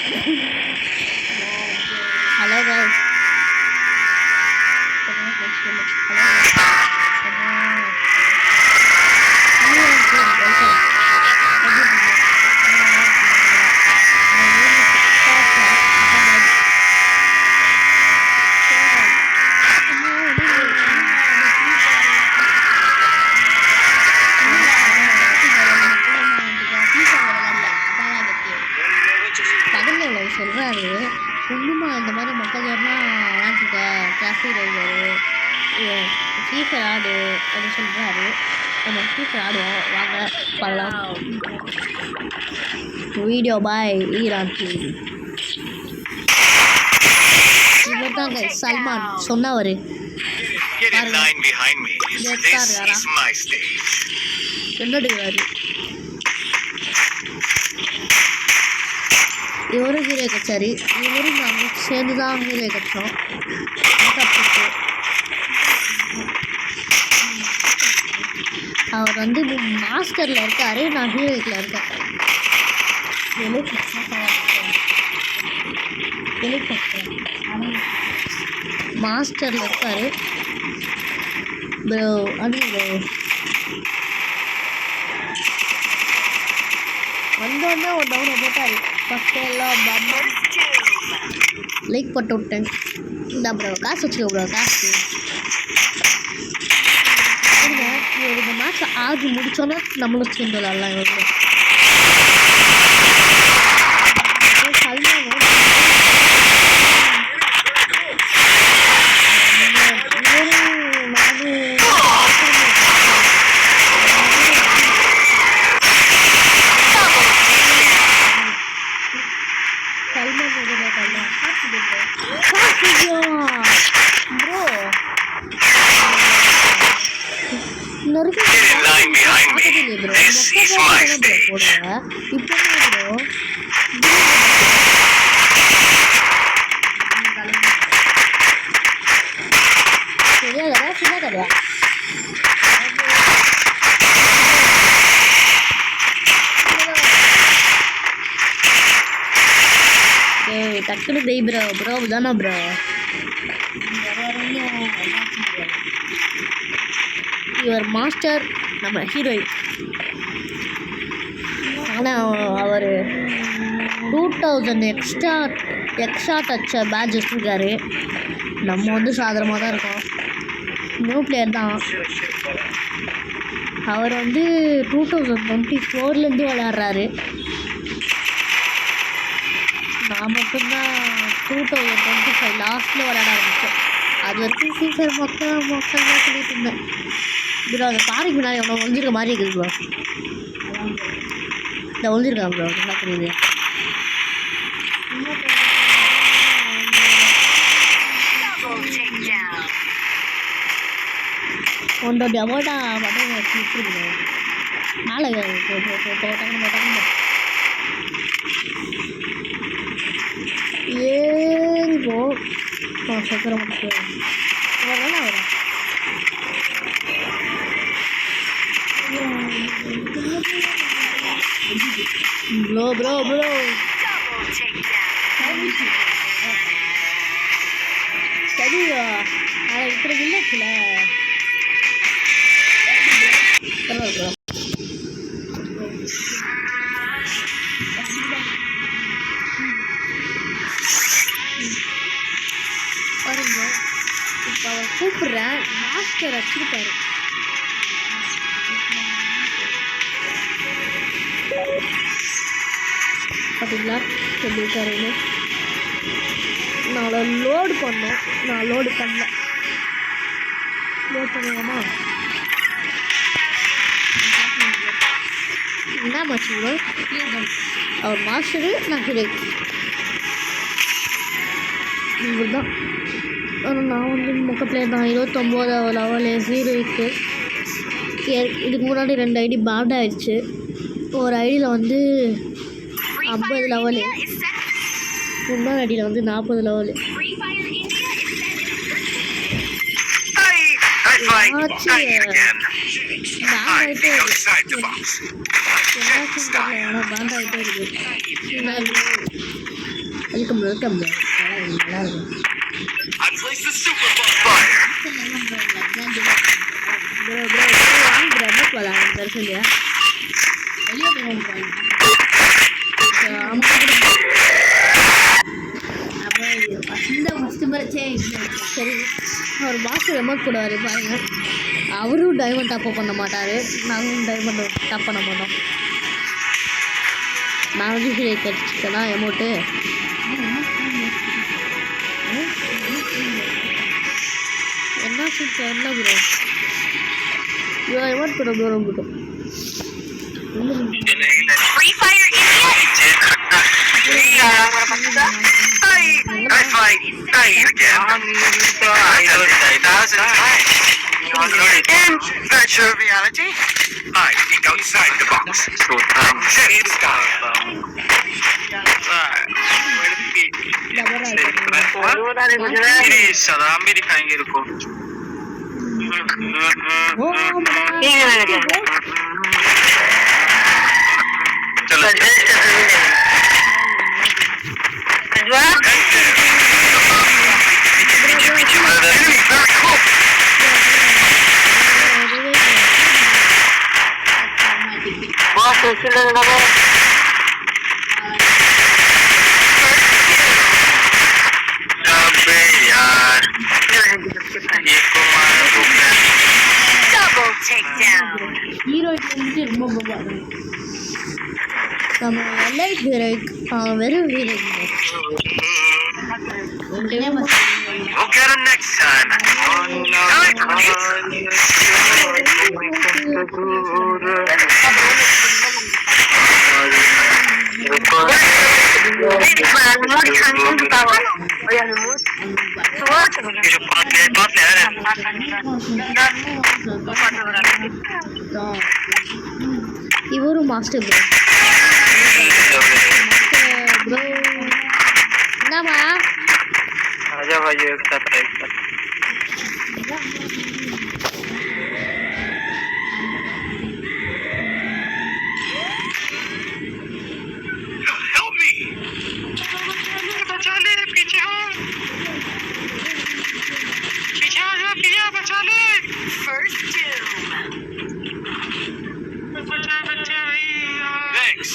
Hello guys. சொல்கிறாரு ஒன்றுமா இந்த மாதிரி மக்கள் யாருன்னா விளாண்டுருக்க கிளாஸு ஃப்ரீ ஃபயர் ஆடு அப்படின்னு சொல்கிறாரு. நம்ம ஃப்ரீ ஃபயர் ஆடுவோம் வாங்க பண்ணலாம். வீடியோ பாய் ஈரான் இவர் தாங்க சல்மான் சொன்னவர். என்ன எடுக்கிறாரு இவரு கீரை கச்சாரி. இவரும் நாங்கள் சேர்ந்து தான் கீரை கச்சோம். அவர் வந்து மாஸ்டரில் இருக்கார், நான் ஹீரோயிக்கில் இருக்கேன். மாஸ்டரில் இருக்கார் ப்ரோ. அது வந்தோடனே ஒரு டவுனை போட்டார். ஃபஸ்ட்டு எல்லாம் லைக் போட்டு விட்டேன். இந்த ப்ரோ காசு வச்சுக்கோ ப்ரோ காசு. இந்த மாதம் ஆகி முடித்தோன்னா நம்மளும் சேர்ந்து விளாட்லாம். இவங்க டக்குனு தெய் ப்ரோ ப்ரோ தானே ப்ரோ. இவர் மாஸ்டர், நம்ம ஹீரோயின். ஆனால் அவர் 2000 எக்ஸ்ட்ரா டச்ச பேட்ச் வச்சுருக்காரு. நம்ம வந்து சாதாரணமாக தான் இருக்கோம், நியூ பிளேயர் தான். அவர் வந்து 2024 விளையாடுறாரு. நான் மட்டும்தான் 2025 லாஸ்ட்டில் விளையாட ஆரம்பித்தேன். அது வரைக்கும் ஃப்ரீஃபயர் மக்கள் தான் சொல்லிட்டு இருந்தேன். ப்ரோ அந்த காருக்கு முன்னாடி எவ்வளோ ஒழிஞ்சிருக்க மாதிரி இருக்குது ப்ரோ. இந்த ஒழிஞ்சிருக்கான் ப்ரோ, என்ன தெரியுது. ஒன்றோட அமௌண்ட்டா மட்டும் வச்சுருக்குது மேலே ஏறிப்போம். சக்கரை மட்டும் வரலாம் வரும். ப்ரோ ப்ரோ ப்ரோ சரியா இப்படி இல்லைச்சுல ப்ரோ. பாருங்க இப்போ அவர் கூப்பிட்றேன். மாஸ்டர் வச்சுருப்பாரு. பார்த்தீங்களா எப்படி இருக்காருன்னு. நான் லோடு பண்ணோம், நான் லோடு பண்ணல. லோட் பண்ணுவோமா? என்ன மாச்சுங்களோ அவர் மாஸ்டரு, நான் ஹீரோயின். இவர் தான். ஆனால் நான் வந்து மொக்க பிளேயர் தான். 29வது லெவல் ஹீரோயிக்கு. இதுக்கு முன்னாடி 2 ஐடி பேண்ட் ஆயிடுச்சு. ஒரு ஐடியில் வந்து 50 லெவலு, இன்னொரு ஐடியில் வந்து 40 லெவலு. பேண்ட் ஆகிட்டே இருக்குது. Welcome welcome bro. நல்லா இருக்கும். சரி, அவர் மாஸ்டர் ரெமோட் போடுவார் பாருங்க. அவரும் டைமண்ட் டாப் பண்ண மாட்டார், நாங்களும் டைமண்ட் டாப் பண்ண மாட்டோம். நான் வந்து கிடைச்சிட்டேன்னா எமௌண்ட்டு என்ன சொல்லிட்டு என்ன ப்ரோ இவ்வளோ எமௌண்ட் போட தூரம் போட்டோம். In virtual reality, I think outside the box. Saddam भी दिखाएंगे रुको चलो நம்ம லைட் ஹீரோயிக் வெறும் heroic We'll get him next time. இவரு மாஸ்டர் ப்ரோ என்னம்மா आजा भाई एक साथ help me बचा ले पीछे हो पिया बचा ले first two बचा भाई thanks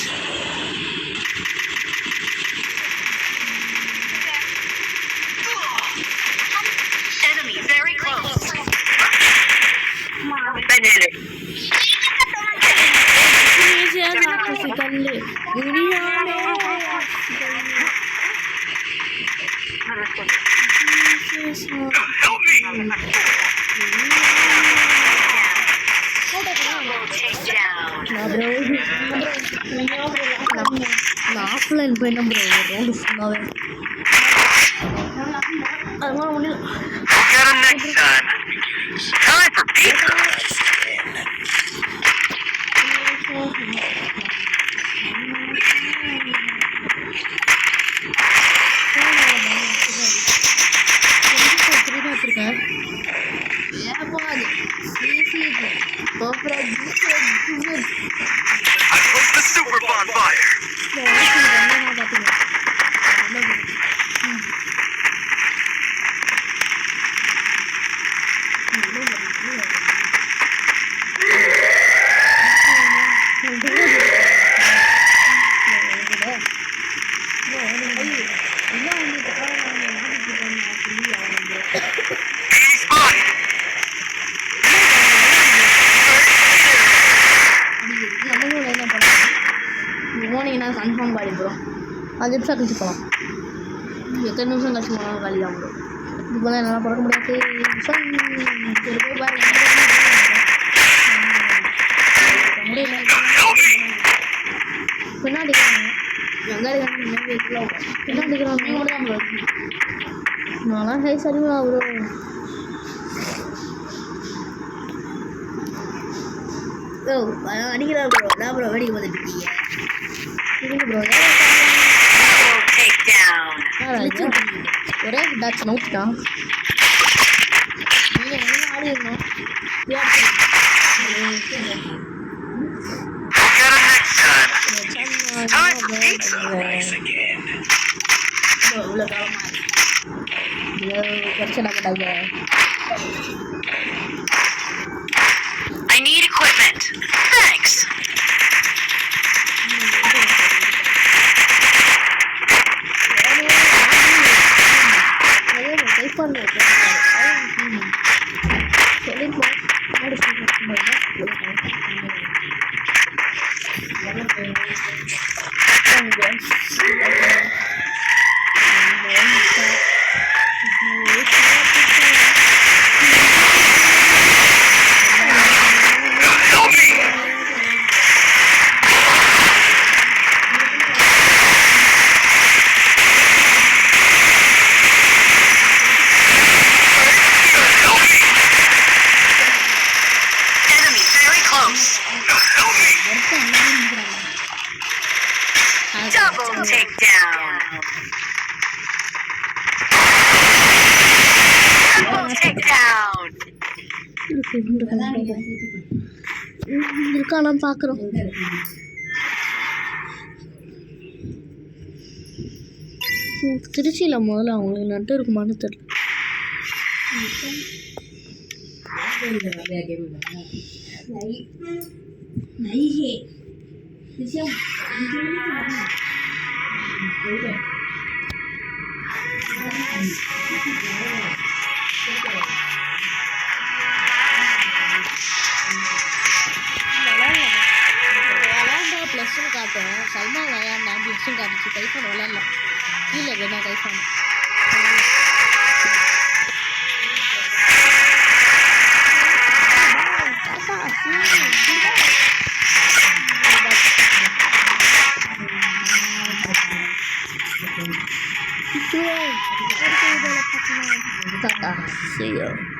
ஆஃப்லைன் போயிட்டோம் ப்ரோ ரவுண்டு ஃபுல்லாகவே அதெல்லாம் ஒன்றும் super bonfire. போனீங்கன்னா கன்ஃபார்ம் காலி ப்ரோ 5 நிமிஷம் கழிச்சு போகலாம். எத்தனை நிமிஷம் கழிச்சு போனாலும் காலி தான் ப்ரோ. இது போல் என்னால் பிறக்க முடியாது. பின்னாடி பின்னாடி கூட தான் ப்ரோ. நான்லாம் ஹை சரிவா ப்ரோ. அடிக்கிறா ப்ரோ. நான் ப்ரோ வெடிக்க பார்த்துட்டு இருக்கீங்க ப்ரோ. ஒரே டாக்ஸ் நோக்கிட்டான். நீங்கள் என்ன ஆடிடணும் இவ்வளோ காலமாக பிரச்சனை பண்ணாங்க. I need equipment. Thanks. Help me! Help me! Enemy very close. Help me! Double takedown. Double takedown. இருக்கானான்னு பார்க்குறோம். திருச்சியில் முதல்ல அவங்களுக்கு நட்டு இருக்குமான்னு தெரியல. விளையாண்டா ப்ளஸ்ன்னு காட்டும். சல்மா விளையாண்டா ப்ளஸ்ன்னு காட்டுச்சு. கைஃபான் விளையாடலாம். கீழே வேணா கைஃபான் See you.